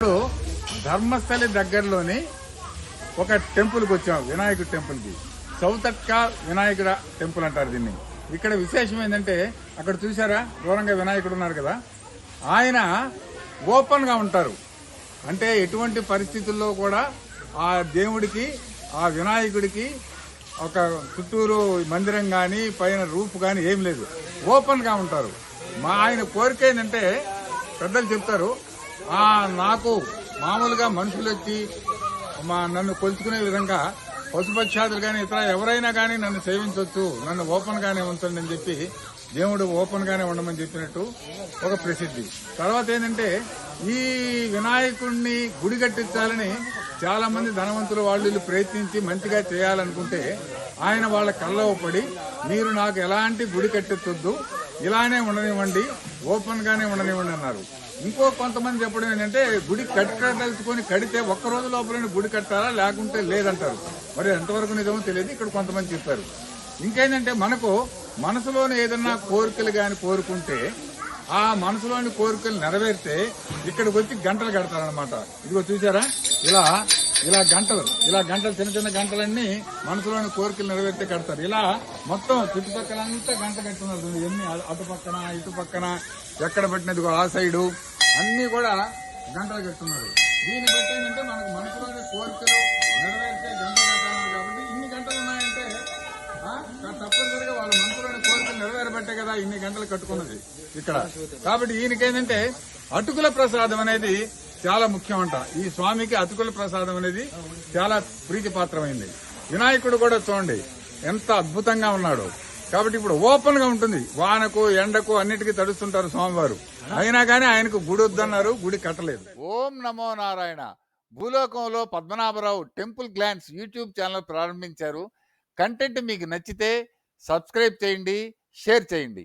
ఇప్పుడు ధర్మస్థలి దగ్గరలోని ఒక టెంపుల్కి వచ్చాం, వినాయకుడి టెంపుల్కి. సౌతట్క వినాయకుడ టెంపుల్ అంటారు దీన్ని. ఇక్కడ విశేషం ఏంటంటే, అక్కడ చూసారా దూరంగా వినాయకుడు ఉన్నారు కదా, ఆయన ఓపెన్గా ఉంటారు. అంటే ఎటువంటి పరిస్థితుల్లో కూడా ఆ దేవుడికి, ఆ వినాయకుడికి ఒక చుట్టూరు మందిరం కానీ పైన రూఫ్ కానీ ఏం లేదు, ఓపెన్గా ఉంటారు. ఆయన కోరిక ఏంటంటే, పెద్దలు చెప్తారు, నాకు మామూలుగా మనుషులు వచ్చి నన్ను కొలుచుకునే విధంగా పశుపక్షాదులు కానీ ఇతర ఎవరైనా కానీ నన్ను సేవించవచ్చు, నన్ను ఓపెన్ గానే ఉంచండి అని చెప్పి దేవుడు ఓపెన్ గానే ఉండమని చెప్పినట్టు ఒక ప్రసిద్ధి. తర్వాత ఏంటంటే, ఈ వినాయకుడిని గుడి కట్టించాలని చాలా మంది ధనవంతులు వాళ్ళు ప్రయత్నించి మంచిగా చేయాలనుకుంటే, ఆయన వాళ్ళ కళ్ళలో పడి, మీరు నాకు ఎలాంటి గుడి కట్టించొద్దు, ఇలానే ఉండనివ్వండి, ఓపెన్ గానే ఉండనివ్వండి అన్నారు. ఇంకో కొంతమంది చెప్పడం ఏంటంటే, గుడి కట్టదలుచుకొని కడితే ఒక్క రోజు లోపలనే గుడి కట్టాలా లేకుంటే లేదంటారు. మరి ఎంతవరకు నిజమో తెలియదు, ఇక్కడ కొంతమంది చెప్పారు. ఇంకేంటంటే, మనకు మనసులోని ఏదన్నా కోరికలు కానీ కోరుకుంటే ఆ మనసులోని కోరికలు నెరవేరితే ఇక్కడికి వచ్చి గంటలు కడతారనమాట. ఇదిగో చూసారా, ఇలా గంటలు చిన్న చిన్న గంటలన్నీ మనసులోని కోరికలు నెరవేరితే కడతారు. ఇలా మొత్తం చుట్టుపక్కలంతా గంట కట్టున్నారు. ఎన్ని అటు పక్కన ఇటు పక్కన ఎక్కడ పెట్టినది ఆ సైడు అన్ని కూడా గంటలు కట్టున్నారు. దీన్ని బట్టి ఏంటంటే, మనకు మనసులోని కోరికలు నెరవేరితే గంటలు కట్టాలి. కాబట్టి ఇన్ని గంటలు ఉన్నాయంటే తప్పనిసరిగా వాళ్ళ మనసులోని కోరికలు నెరవేరబట్టే కదా ఇన్ని గంటలు కట్టుకున్నది ఇక్కడ. కాబట్టి ఈయనకేంటంటే అటుకుల ప్రసాదం అనేది చాలా ముఖ్యం అంట. ఈ స్వామికి అటుకుల ప్రసాదం అనేది చాలా ప్రీతిపాత్రమైంది. వినాయకుడు కూడా చూడండి ఎంత అద్భుతంగా ఉన్నాడు. కాబట్టి ఇప్పుడు ఓపెన్ గా ఉంటుంది, వానకు ఎండకు అన్నిటికీ తడుస్తుంటారు స్వామివారు. అయినా కానీ ఆయనకు గుడి వద్దన్నారు, గుడి కట్టలేదు. ఓం నమో నారాయణ. భూలోకంలో Padmanabha Rao temple glance YouTube channel ప్రారంభించారు. కంటెంట్ మీకు నచ్చితే సబ్స్క్రైబ్ చేయండి, షేర్ చేయండి.